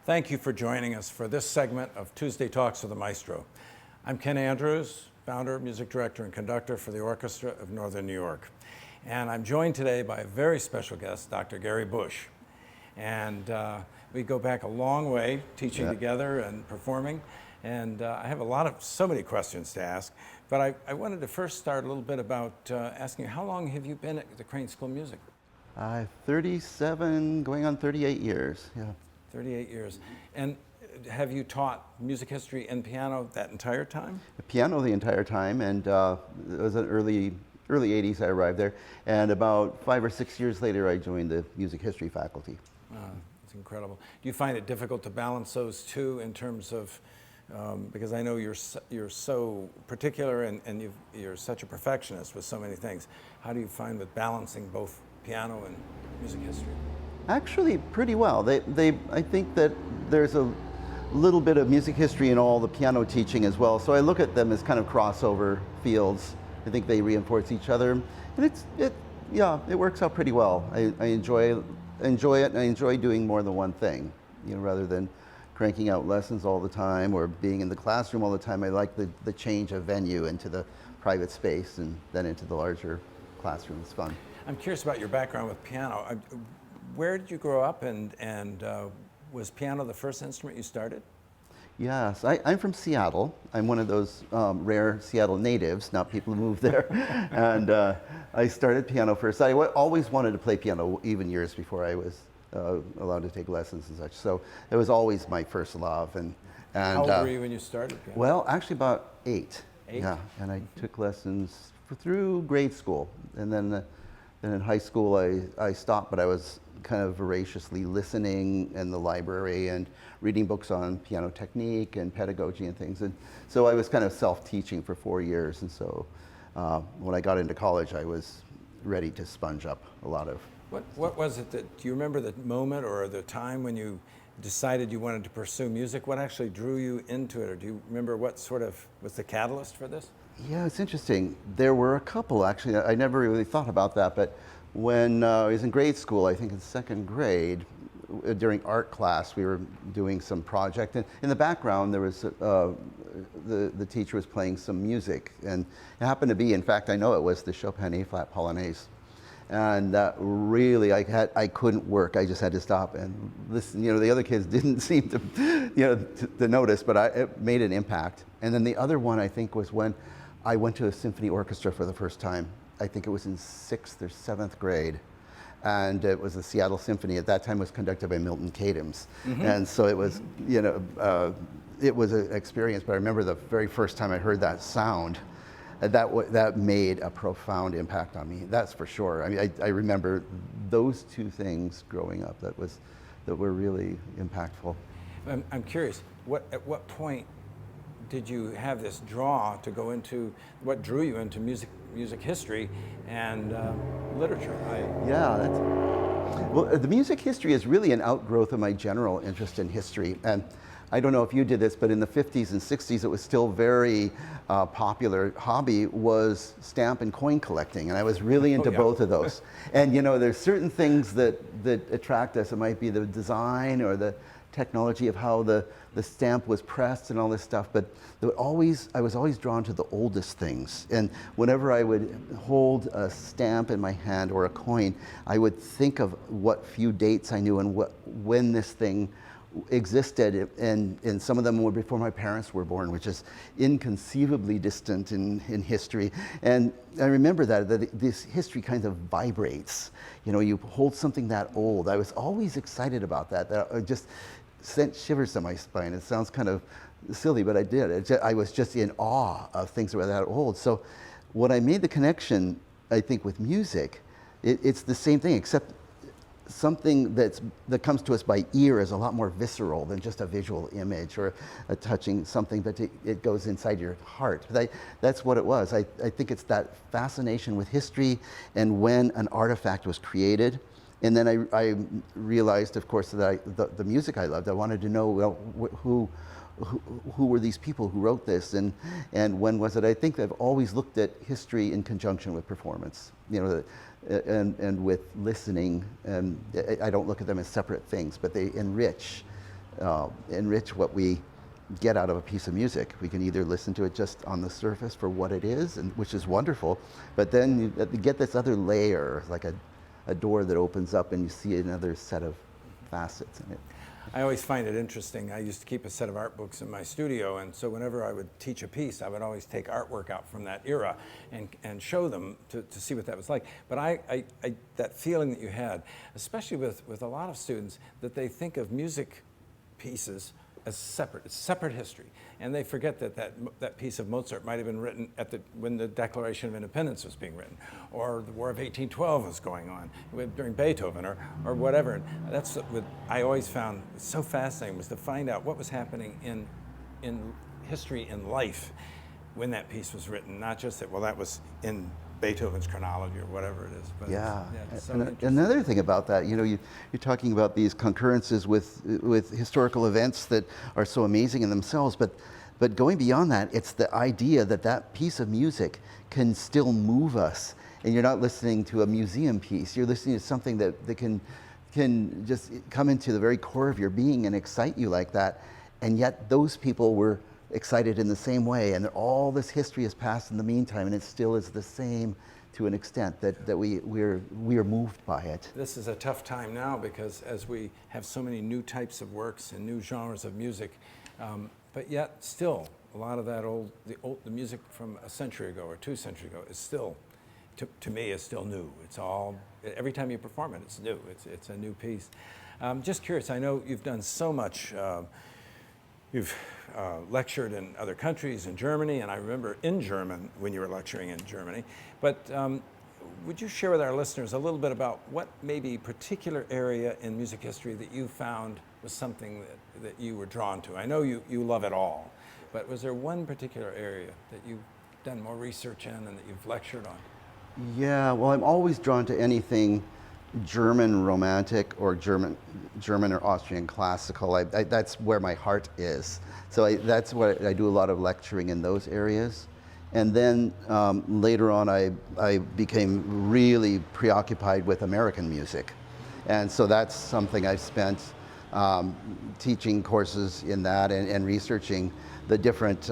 Thank you for joining us for this segment of Tuesday Talks with the Maestro. I'm Ken Andrews, founder, music director, and conductor for the Orchestra of Northern New York. And I'm joined today by a very special guest, Dr. Gary Busch. And we go back a long way, teaching together and performing. And I have so many questions to ask. But I wanted to first start a little bit about asking you, how long have you been at the Crane School of Music? 37, going on 38 years, yeah. 38 years. And have you taught music history and piano that entire time? Piano the entire time, and it was an early 80s I arrived there. And about 5 or 6 years later, I joined the music history faculty. It's incredible. Do you find it difficult to balance those two in terms of, because I know you're so particular and you're such a perfectionist with so many things. How do you find with balancing both piano and music history? Actually, pretty well. I think that there's a little bit of music history in all the piano teaching as well. So I look at them as kind of crossover fields. I think they reinforce each other, and it works out pretty well. I enjoy it, and I enjoy doing more than one thing, rather than cranking out lessons all the time or being in the classroom all the time. I like the change of venue into the private space and then into the larger classroom. It's fun. I'm curious about your background with piano. Where did you grow up, and was piano the first instrument you started? Yes, I'm from Seattle. I'm one of those rare Seattle natives, not people who moved there. And I started piano first. I always wanted to play piano, even years before I was allowed to take lessons and such. So it was always my first love. And how old were you when you started piano? Well, actually about 8. 8? Yeah, and I took lessons through grade school. And then in high school I stopped, but I was kind of voraciously listening in the library and reading books on piano technique and pedagogy and things. And so I was kind of self-teaching for 4 years. And so when I got into college, I was ready to sponge up a lot of. What was it do you remember the moment or the time when you decided you wanted to pursue music? What actually drew you into it? Or do you remember what sort of was the catalyst for this? Yeah, it's interesting. There were a couple, actually. I never really thought about that, but when I was in grade school, I think in 2nd grade, during art class, we were doing some project, and in the background there was the teacher was playing some music, and it happened to be, in fact, I know it was the Chopin A-flat Polonaise, and really I couldn't work. I just had to stop and listen. The other kids didn't seem to notice, but it made an impact. And then the other one, I think, was when I went to a symphony orchestra for the first time. I think it was in 6th or 7th grade, and it was the Seattle Symphony. At that time, it was conducted by Milton Katims, and so it was, it was an experience. But I remember the very first time I heard that sound, that made a profound impact on me. That's for sure. I mean, I remember those two things growing up that were really impactful. I'm curious. At what point did you have this draw to go into, what drew you into music history and literature? Well, the music history is really an outgrowth of my general interest in history. And I don't know if you did this, but in the 50s and 60s, it was still very popular. Hobby was stamp and coin collecting, and I was really into both of those. And there's certain things that attract us. It might be the design or the technology of how the stamp was pressed and all this stuff, but I was always drawn to the oldest things. And whenever I would hold a stamp in my hand or a coin, I would think of what few dates I knew and when this thing existed, and some of them were before my parents were born, which is inconceivably distant in history. And I remember that this history kind of vibrates. You hold something that old. I was always excited about that. That just sent shivers down my spine. It sounds kind of silly, but I did. I was just in awe of things that were that old. So when I made the connection, I think, with music, it's the same thing, except something that comes to us by ear is a lot more visceral than just a visual image or a touching something, but it goes inside your heart. That's what it was. I think it's that fascination with history and when an artifact was created. And then I realized, of course, that the music I loved, I wanted to know who were these people who wrote this, and when was it? I think I've always looked at history in conjunction with performance, and with listening. And I don't look at them as separate things, but they enrich enrich what we get out of a piece of music. We can either listen to it just on the surface for what it is, and which is wonderful, but then you get this other layer, like a door that opens up and you see another set of facets in it. I always find it interesting. I used to keep a set of art books in my studio, and so whenever I would teach a piece, I would always take artwork out from that era and show them to see what that was like. But that feeling that you had, especially with a lot of students, that they think of music pieces as separate. It's separate history, and they forget that piece of Mozart might have been written when the Declaration of Independence was being written, or the War of 1812 was going on during Beethoven, or whatever. And that's what I always found so fascinating, was to find out what was happening in history, in life, when that piece was written. Not just that, well, that was in Beethoven's chronology or whatever it is. But yeah, it's so and another thing about that, you're talking about these concurrences with historical events that are so amazing in themselves, but going beyond that, it's the idea that that piece of music can still move us, and you're not listening to a museum piece. You're listening to something that can just come into the very core of your being and excite you like that, and yet those people were excited in the same way, and all this history has passed in the meantime, and it still is the same to an extent that we are moved by it. This is a tough time now, because as we have so many new types of works and new genres of music, but yet still a lot of that the music from a century ago or 2 centuries ago is still, to me, is still new. It's all, every time you perform it, it's new. It's a new piece. Just curious, I know you've done so much. You've lectured in other countries, in Germany, and I remember in German when you were lecturing in Germany. But would you share with our listeners a little bit about what maybe particular area in music history that you found was something that you were drawn to? I know you love it all, but was there one particular area that you've done more research in and that you've lectured on? Yeah, well, I'm always drawn to anything German Romantic or German or Austrian classical. That's where my heart is. So that's what I do, a lot of lecturing in those areas. And then later on, I became really preoccupied with American music. And so that's something I've spent teaching courses in that and researching the different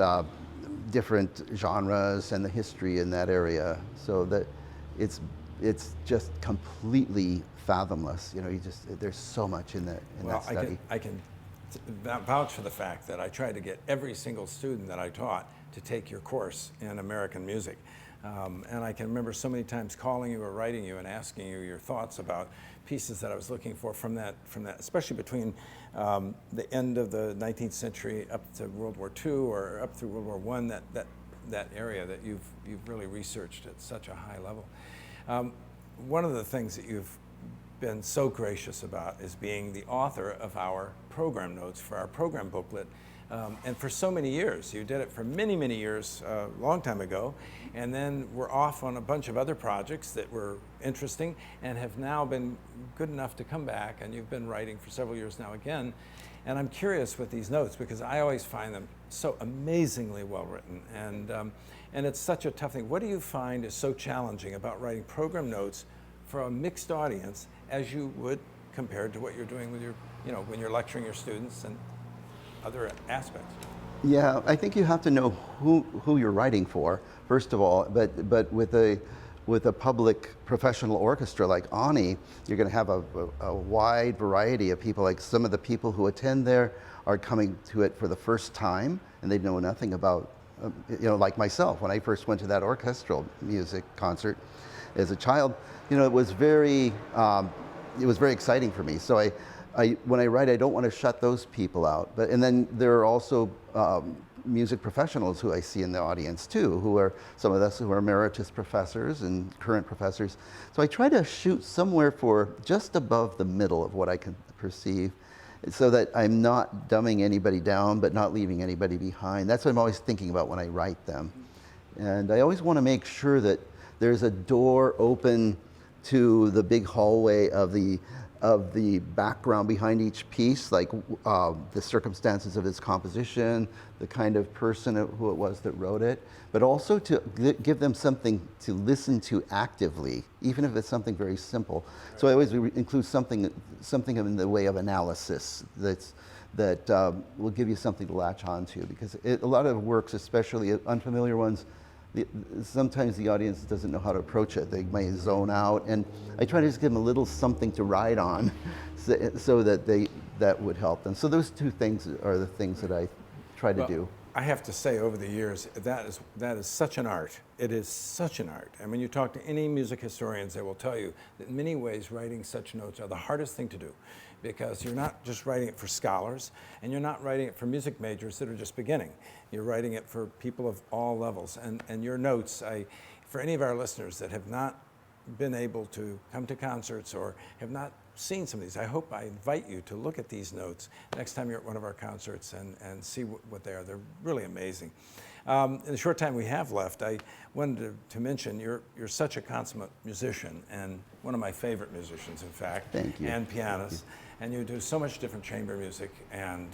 genres and the history in that area. So that it's just completely fathomless. There's so much in that study. I can vouch for the fact that I tried to get every single student that I taught to take your course in American music. And I can remember so many times calling you or writing you and asking you your thoughts about pieces that I was looking for from that, especially between the end of the 19th century up to World War II or up through World War I, that area that you've really researched at such a high level. One of the things that you've been so gracious about is being the author of our program notes for our program booklet. And for so many years, you did it for many, many years, a long time ago, and then we're off on a bunch of other projects that were interesting and have now been good enough to come back, and you've been writing for several years now again. And I'm curious with these notes, because I always find them so amazingly well written, and it's such a tough thing. What do you find is so challenging about writing program notes for a mixed audience, as you would compared to what you're doing with your, when you're lecturing your students and other aspects? Yeah, I think you have to know who you're writing for, first of all, but with a public professional orchestra like ONNY, you're going to have a wide variety of people. Like some of the people who attend there are coming to it for the first time, and they know nothing about, like myself, when I first went to that orchestral music concert as a child, it was very exciting for me. So when I write, I don't want to shut those people out. And then there are also music professionals who I see in the audience too, who are some of us who are emeritus professors and current professors. So I try to shoot somewhere for just above the middle of what I can perceive, so that I'm not dumbing anybody down, but not leaving anybody behind. That's what I'm always thinking about when I write them. And I always want to make sure that there's a door open to the big hallway of the background behind each piece, like the circumstances of its composition, the kind of person who it was that wrote it, but also to give them something to listen to actively, even if it's something very simple. So I always include something in the way of analysis that will give you something to latch on to, because a lot of works, especially unfamiliar ones, sometimes the audience doesn't know how to approach it. They may zone out, and I try to just give them a little something to ride on so that that would help them. So those two things are the things that I try to do. I have to say, over the years, that is such an art. It is such an art. And when you talk to any music historians, they will tell you that in many ways writing such notes are the hardest thing to do, because you're not just writing it for scholars, and you're not writing it for music majors that are just beginning. You're writing it for people of all levels. And your notes, for any of our listeners that have not been able to come to concerts or have not seen some of these, I invite you to look at these notes next time you're at one of our concerts and see what they are. They're really amazing. In the short time we have left, I wanted to mention you're such a consummate musician, and one of my favorite musicians, in fact. Thank you. And pianist. And you do so much different chamber music, and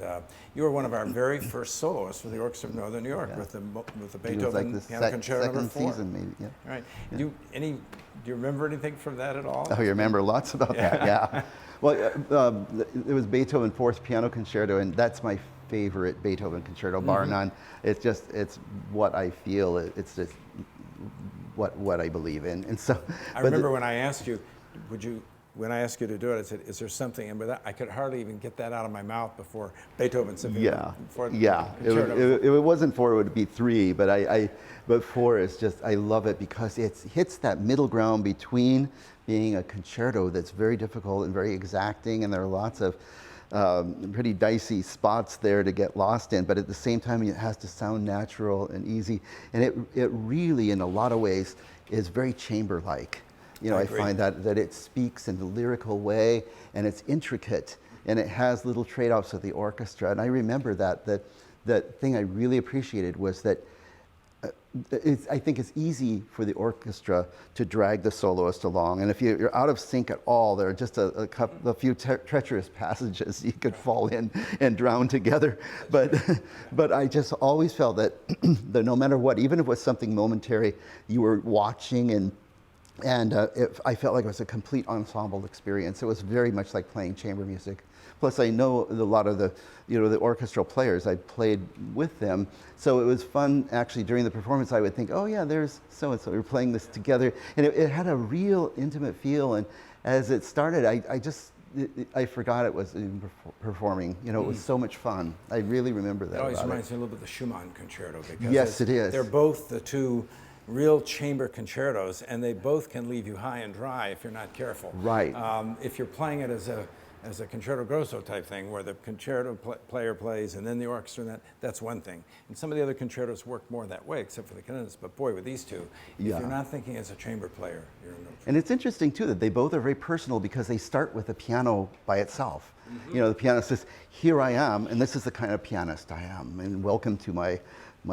you were one of our very first soloists for the Orchestra of Northern New York with the Beethoven Piano Concerto second No. 4. season, maybe. Yeah. All right. Yeah. Do you remember anything from that at all? Oh, you remember lots about that, yeah. Well, it was Beethoven Fourth Piano Concerto, and that's my favorite Beethoven concerto, bar none. It's what I feel. It's just what I believe in, and so. I remember when I asked you, when I asked you to do it, I said, "Is there something?" And I could hardly even get that out of my mouth before Beethoven said, Yeah. If it wasn't 4, it would be 3. But 4 is just, I love it because it hits that middle ground between being a concerto that's very difficult and very exacting, and there are lots of pretty dicey spots there to get lost in, but at the same time it has to sound natural and easy, and it really, in a lot of ways, is very chamber-like. You know, I find that it speaks in a lyrical way, and it's intricate, and it has little trade-offs with the orchestra. And I remember that thing I really appreciated was that I think it's easy for the orchestra to drag the soloist along, and if you're out of sync at all, there are just a few treacherous passages you could fall in and drown together. But I just always felt that no matter what, even if it was something momentary, you were watching, and I felt like it was a complete ensemble experience. It was very much like playing chamber music. Plus, I know a lot of the orchestral players. I played with them, so it was fun. Actually, during the performance, I would think, "Oh yeah, there's so and so. We're playing this together," and it had a real intimate feel. And as it started, I forgot it was even performing. You know, it was so much fun. I really remember that. It always reminds me a little bit of the Schumann concerto, because yes, it is. They're both the two real chamber concertos, and they both can leave you high and dry if you're not careful. Right. If you're playing it as a concerto grosso type thing, where the concerto player plays and then the orchestra, and that's one thing. And some of the other concertos work more that way, except for the canonists. But boy, with these two, if you're not thinking as a chamber player, you're in no trouble. And it's interesting too that they both are very personal, because they start with the piano by itself. You know, the pianist says, "Here I am, and this is the kind of pianist I am, and welcome to my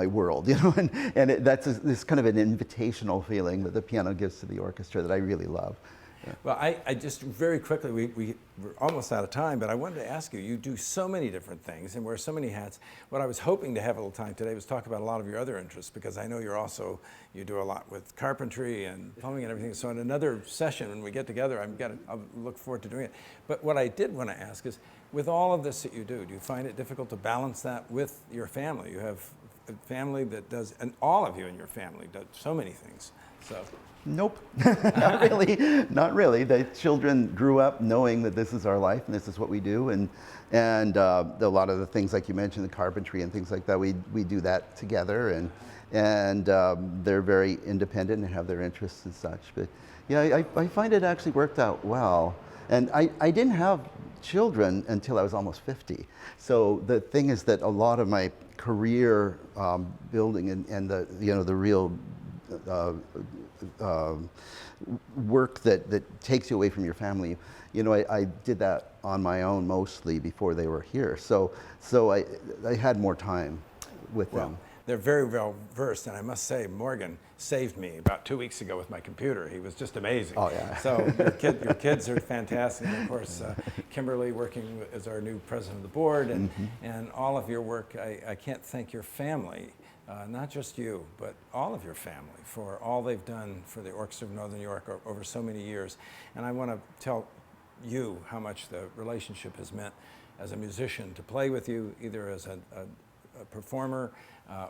world," you know, and that's this kind of an invitational feeling that the piano gives to the orchestra that I really love. Yeah. Well, I just very quickly, we're almost out of time, but I wanted to ask you, you do so many different things and wear so many hats. What I was hoping to have a little time today was talk about a lot of your other interests, because I know you do a lot with carpentry and plumbing and everything. So in another session, when we get together, I'll look forward to doing it. But what I did want to ask is, with all of this that you do you find it difficult to balance that with your family? You have a family that does, and all of you in your family does so many things. So. Nope, not really. The children grew up knowing that this is our life and this is what we do, and a lot of the things, like you mentioned, the carpentry and things like that, we do that together, and they're very independent and have their interests and such. But yeah, I find it actually worked out well, and I didn't have children until I was almost 50. So the thing is that a lot of my career building and the real work that takes you away from your family, you know, I did that on my own mostly before they were here. So I had more time with them. They're very well versed, and I must say, Morgan saved me about 2 weeks ago with my computer. He was just amazing. Oh yeah. So your kids are fantastic, and of course, Kimberly working as our new president of the board, and all of your work. I can't thank your family. Not just you, but all of your family, for all they've done for the Orchestra of Northern New York over so many years. And I want to tell you how much the relationship has meant as a musician, to play with you either as a performer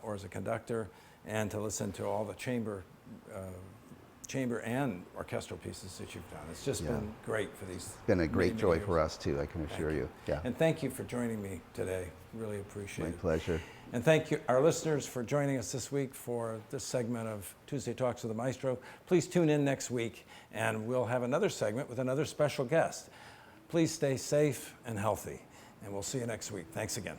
or as a conductor, and to listen to all the chamber and orchestral pieces that you've done. It's just been great for these. It's been a great many joy years. for us too, I can assure you. Yeah. And thank you for joining me today. Really appreciate it. My pleasure. And thank you, our listeners, for joining us this week for this segment of Tuesday Talks with the Maestro. Please tune in next week, and we'll have another segment with another special guest. Please stay safe and healthy, and we'll see you next week. Thanks again.